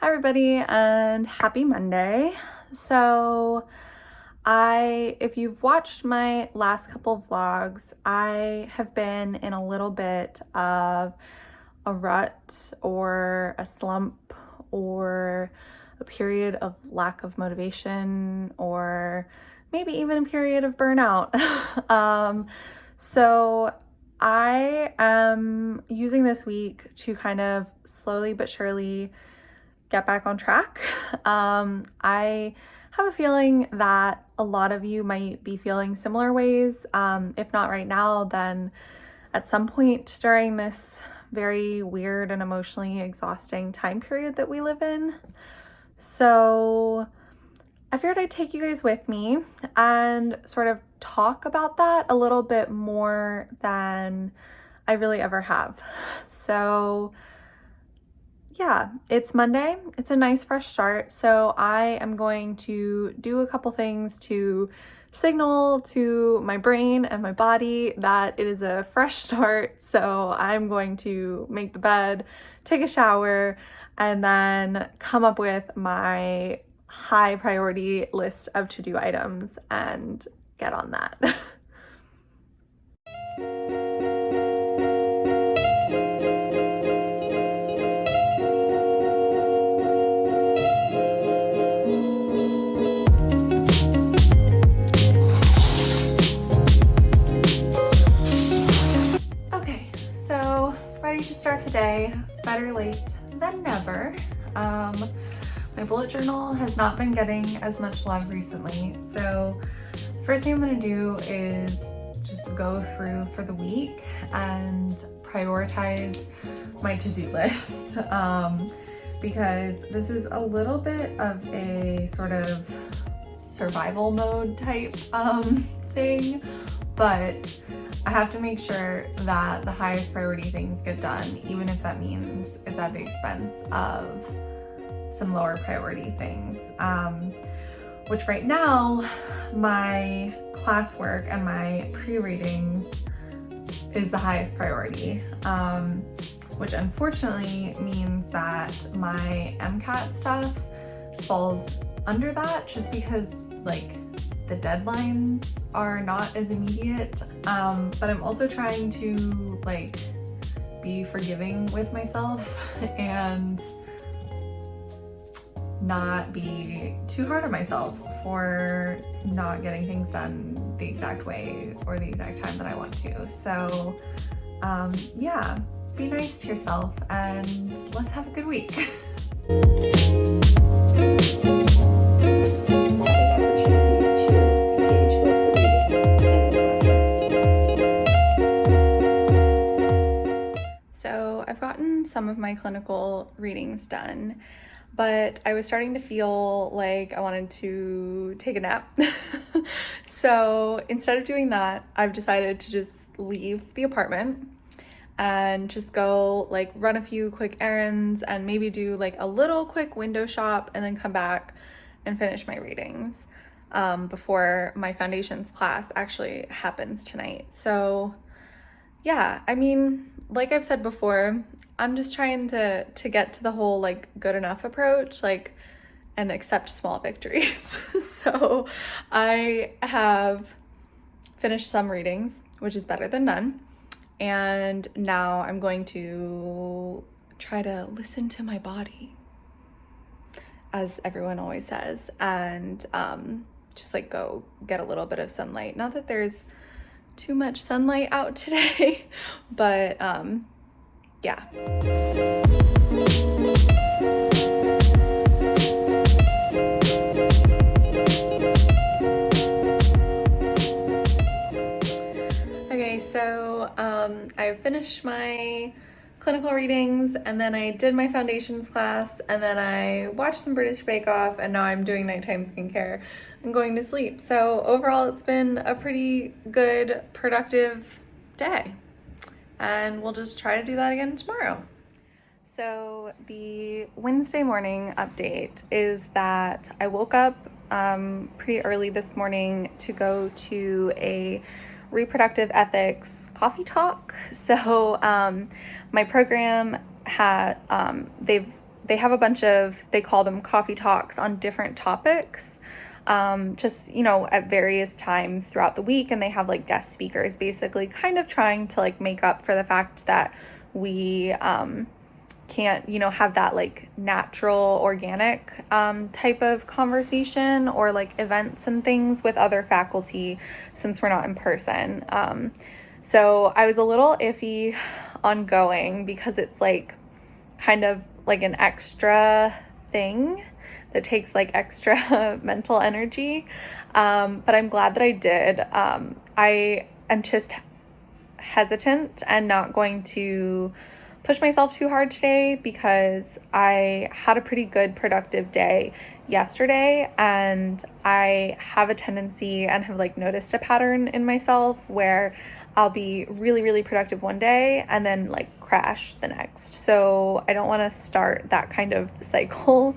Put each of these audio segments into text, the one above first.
Hi everybody and happy Monday. So if you've watched my last couple of vlogs, I have been in a little bit of a rut or a slump or a period of lack of motivation or maybe even a period of burnout. So I am using this week to kind of slowly but surely get back on track. I have a feeling that a lot of you might be feeling similar ways. If not right now, then at some point during this very weird and emotionally exhausting time period that we live in. So I figured I'd take you guys with me and sort of talk about that a little bit more than I really ever have. So yeah, it's Monday. It's a nice fresh start. So I am going to do a couple things to signal to my brain and my body that it is a fresh start. So I'm going to make the bed, take a shower, and then come up with my high priority list of to-do items and get on that. Ready to start the day, better late than never. My bullet journal has not been getting as much love recently, so first thing I'm gonna do is just go through for the week and prioritize my to-do list, because this is a little bit of a sort of survival mode type thing, but I have to make sure that the highest priority things get done, even if that means it's at the expense of some lower priority things. Which right now, my classwork and my pre-readings is the highest priority, which unfortunately means that my MCAT stuff falls under that just because the deadlines are not as immediate, but I'm also trying to be forgiving with myself and not be too hard on myself for not getting things done the exact way or the exact time that I want to. So yeah, be nice to yourself and let's have a good week. I've gotten some of my clinical readings done, but I was starting to feel like I wanted to take a nap. So instead of doing that, I've decided to just leave the apartment and just go run a few quick errands and maybe do a little quick window shop and then come back and finish my readings before my foundations class actually happens tonight. So yeah, I mean, like I've said before, I'm just trying to get to the whole good enough approach, and accept small victories. So I have finished some readings, which is better than none. And now I'm going to try to listen to my body, as everyone always says, and just go get a little bit of sunlight. Not that there's too much sunlight out today, but yeah. Okay, so I finished my clinical readings and then I did my foundations class and then I watched some British Bake Off and now I'm doing nighttime skincare and going to sleep. So overall, it's been a pretty good, productive day. And we'll just try to do that again tomorrow. So the Wednesday morning update is that I woke up pretty early this morning to go to a reproductive ethics coffee talk. So my program had they they have a bunch of, they call them coffee talks on different topics, just, you know, at various times throughout the week. And they have like guest speakers, basically kind of trying to like make up for the fact that we can't, you know, have that like natural, organic type of conversation or like events and things with other faculty since we're not in person. So I was a little iffy on going because it's like kind of like an extra thing that takes like extra mental energy. But I'm glad that I did. I am just hesitant and not going to push myself too hard today because I had a pretty good productive day yesterday, and I have a tendency and have like noticed a pattern in myself where I'll be really, really productive one day and then like crash the next. So I don't want to start that kind of cycle.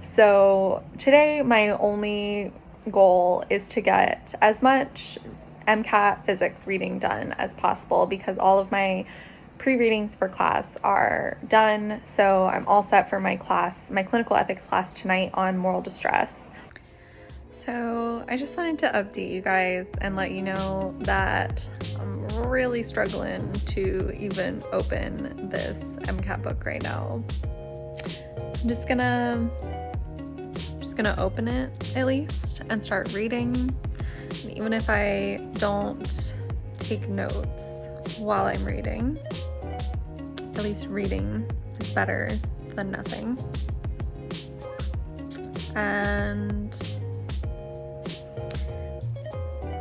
So today my only goal is to get as much MCAT physics reading done as possible because all of my pre-readings for class are done. So I'm all set for my class, my clinical ethics class tonight on moral distress. So I just wanted to update you guys and let you know that I'm really struggling to even open this MCAT book right now. I'm just gonna open it at least and start reading. And even if I don't take notes while I'm reading, at least reading is better than nothing. And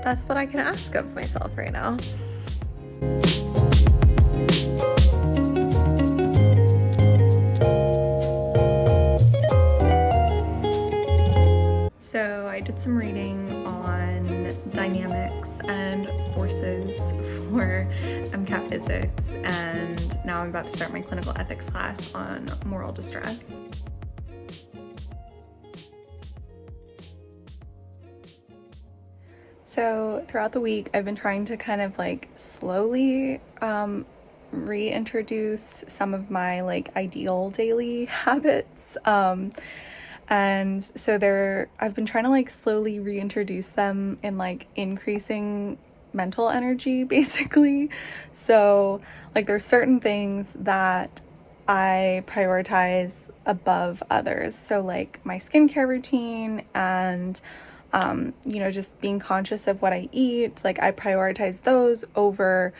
that's what I can ask of myself right now. So I did some reading on dynamics and forces for MCAT physics, and now I'm about to start my clinical ethics class on moral distress. So throughout the week, I've been trying to kind of like slowly reintroduce some of my like ideal daily habits. And so I've been trying to like slowly reintroduce them in like increasing mental energy, basically. So like there's certain things that I prioritize above others. So like my skincare routine and you know, just being conscious of what I eat, like I prioritize those over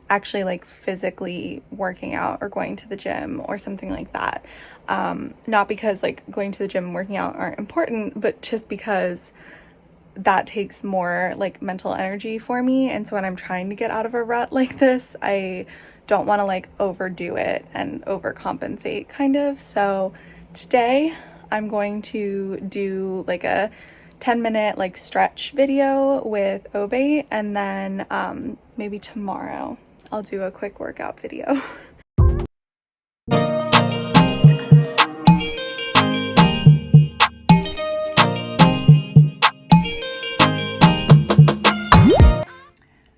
actually like physically working out or going to the gym or something like that. Not because like going to the gym and working out aren't important, but just because that takes more like mental energy for me. And so when I'm trying to get out of a rut like this, I don't want to like overdo it and overcompensate kind of. So today I'm going to do like a 10-minute like stretch video with Obey, and then maybe tomorrow I'll do a quick workout video.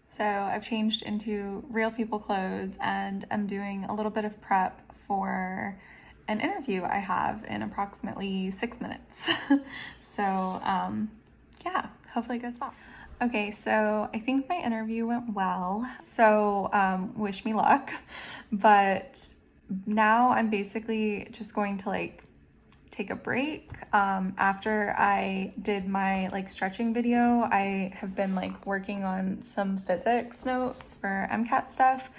So I've changed into real people clothes and I'm doing a little bit of prep for an interview I have in approximately 6 minutes. So yeah, hopefully it goes well. Okay, so I think my interview went well. So wish me luck. But now I'm basically just going to like take a break. After I did my like stretching video, I have been like working on some physics notes for MCAT stuff.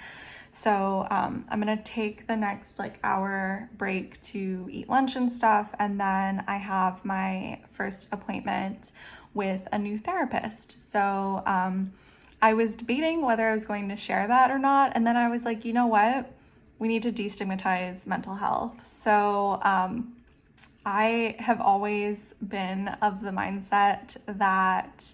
So I'm gonna take the next like hour break to eat lunch and stuff, and then I have my first appointment with a new therapist. So I was debating whether I was going to share that or not, and then I was like, you know what? We need to destigmatize mental health. So I have always been of the mindset that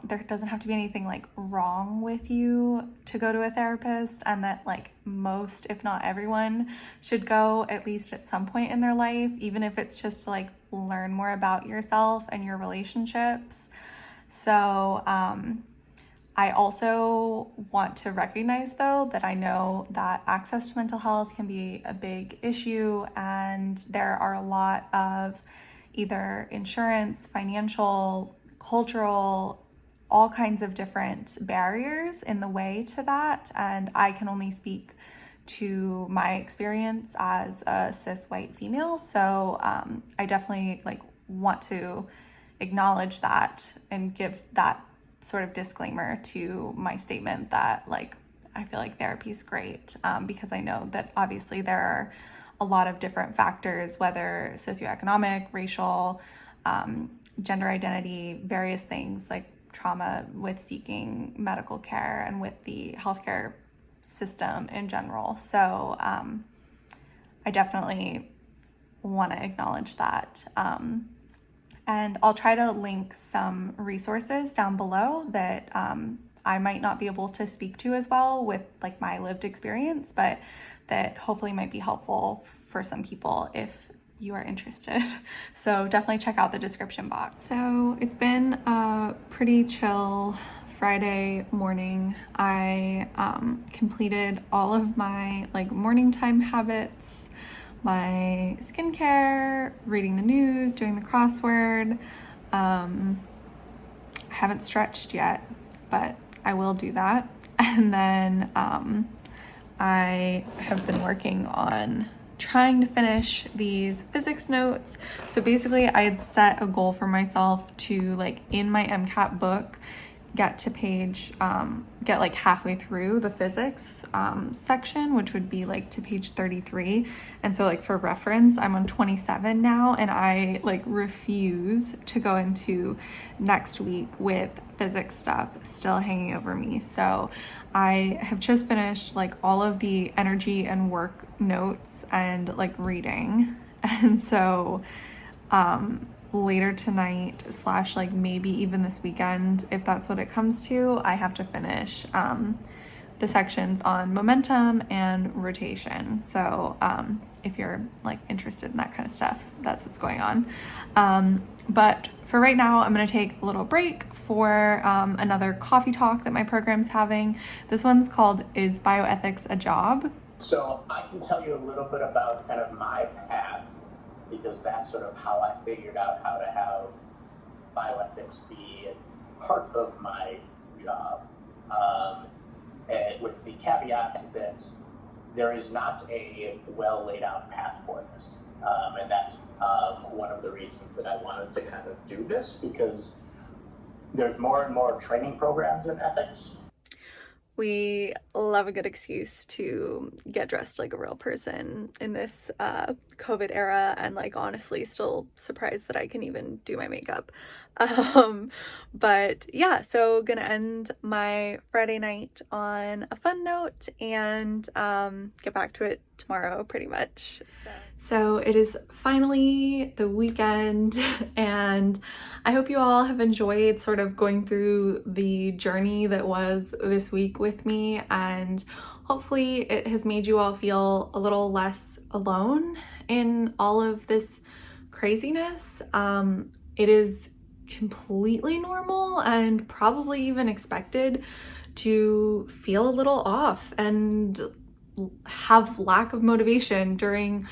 there doesn't have to be anything like wrong with you to go to a therapist, and that like most, if not everyone, should go at least at some point in their life, even if it's just to like learn more about yourself and your relationships. So I also want to recognize, though, that I know that access to mental health can be a big issue, and there are a lot of either insurance, financial, cultural, all kinds of different barriers in the way to that. And I can only speak to my experience as a cis white female. So I definitely want to acknowledge that and give that sort of disclaimer to my statement that I feel like therapy is great, because I know that obviously there are a lot of different factors, whether socioeconomic, racial, gender identity, various things like trauma with seeking medical care and with the healthcare system in general. So I definitely want to acknowledge that. And I'll try to link some resources down below that I might not be able to speak to as well with my lived experience, but that hopefully might be helpful for some people if you are interested. So definitely check out the description box. So it's been a pretty chill Friday morning. I completed all of my morning time habits, my skincare, reading the news, doing the crossword. I haven't stretched yet, but I will do that. And then I have been working on trying to finish these physics notes. So basically I had set a goal for myself to in my MCAT book get to page get halfway through the physics section, which would be to page 33. And so for reference, I'm on 27 now, and I refuse to go into next week with physics stuff still hanging over me. So I have just finished all of the energy and work notes and reading. And so later tonight / maybe even this weekend, if that's what it comes to, I have to finish the sections on momentum and rotation. So if you're interested in that kind of stuff, that's what's going on. But for right now, I'm going to take a little break for another coffee talk that my program's having. This one's called "Is Bioethics a Job?" So I can tell you a little bit about kind of my path, because that's sort of how I figured out how to have bioethics be part of my job, and with the caveat that there is not a well laid out path for this, and that's one of the reasons that I wanted to kind of do this, because there's more and more training programs in ethics. We love a good excuse to get dressed like a real person in this COVID era, and honestly still surprised that I can even do my makeup. But yeah, so gonna end my Friday night on a fun note and get back to it tomorrow pretty much. So it is finally the weekend, and I hope you all have enjoyed sort of going through the journey that was this week with me, and hopefully it has made you all feel a little less alone in all of this craziness. It is completely normal and probably even expected to feel a little off and have lack of motivation during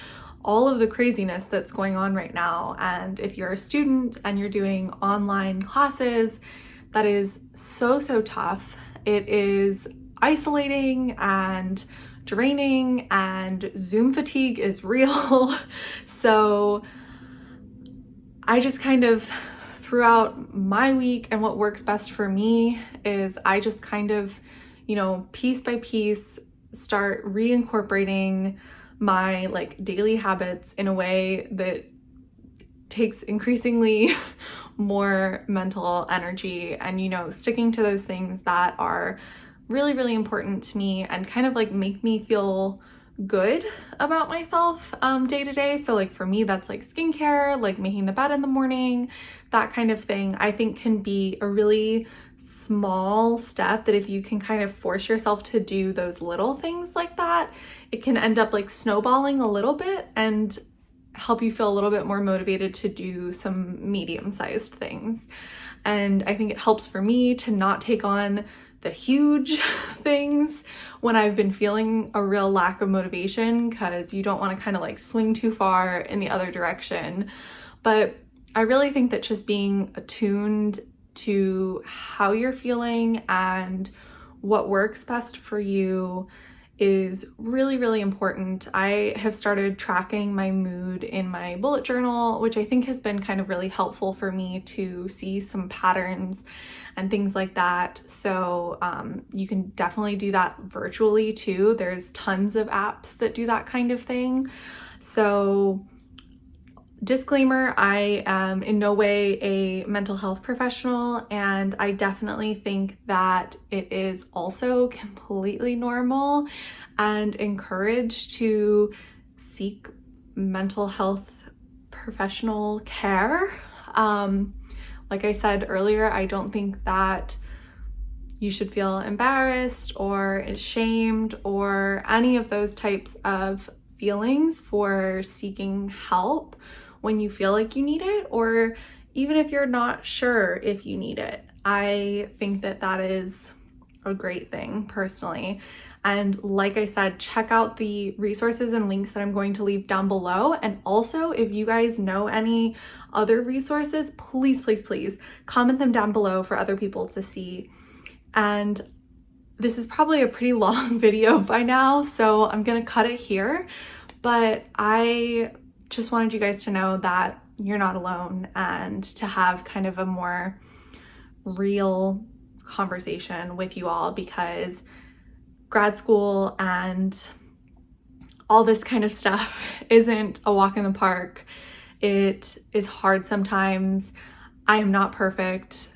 all of the craziness that's going on right now. And if you're a student and you're doing online classes, that is so tough. It is isolating and draining, and Zoom fatigue is real. So I just kind of, throughout my week, and what works best for me is I just kind of, piece by piece start reincorporating my daily habits in a way that takes increasingly more mental energy, and sticking to those things that are really important to me and kind of make me feel good about myself day to day. So for me, that's skincare, making the bed in the morning, that kind of thing, I think can be a really small step that if you can kind of force yourself to do those little things like that, it can end up snowballing a little bit and help you feel a little bit more motivated to do some medium-sized things. And I think it helps for me to not take on the huge things when I've been feeling a real lack of motivation, because you don't want to kind of like swing too far in the other direction. But I really think that just being attuned to how you're feeling and what works best for you is really, really important. I have started tracking my mood in my bullet journal, which I think has been kind of really helpful for me to see some patterns and things like that. So you can definitely do that virtually too. There's tons of apps that do that kind of thing. So disclaimer, I am in no way a mental health professional, and I definitely think that it is also completely normal and encouraged to seek mental health professional care. Like I said earlier, I don't think that you should feel embarrassed or ashamed or any of those types of feelings for seeking help when you feel like you need it, or even if you're not sure if you need it. I think that that is a great thing personally. And like I said, check out the resources and links that I'm going to leave down below. And also, if you guys know any other resources, please, please, please comment them down below for other people to see. And this is probably a pretty long video by now, so I'm gonna cut it here. But I just wanted you guys to know that you're not alone, and to have kind of a more real conversation with you all, because grad school and all this kind of stuff isn't a walk in the park. It is hard sometimes. I am not perfect.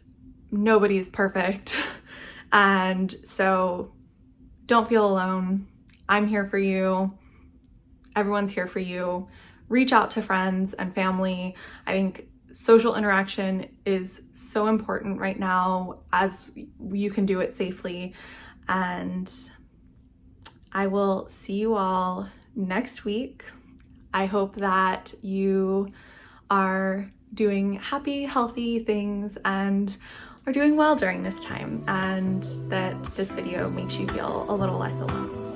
Nobody is perfect. And so don't feel alone. I'm here for you. Everyone's here for you. Reach out to friends and family. I think social interaction is so important right now, as you can do it safely. And I will see you all next week. I hope that you are doing happy, healthy things and are doing well during this time, and that this video makes you feel a little less alone.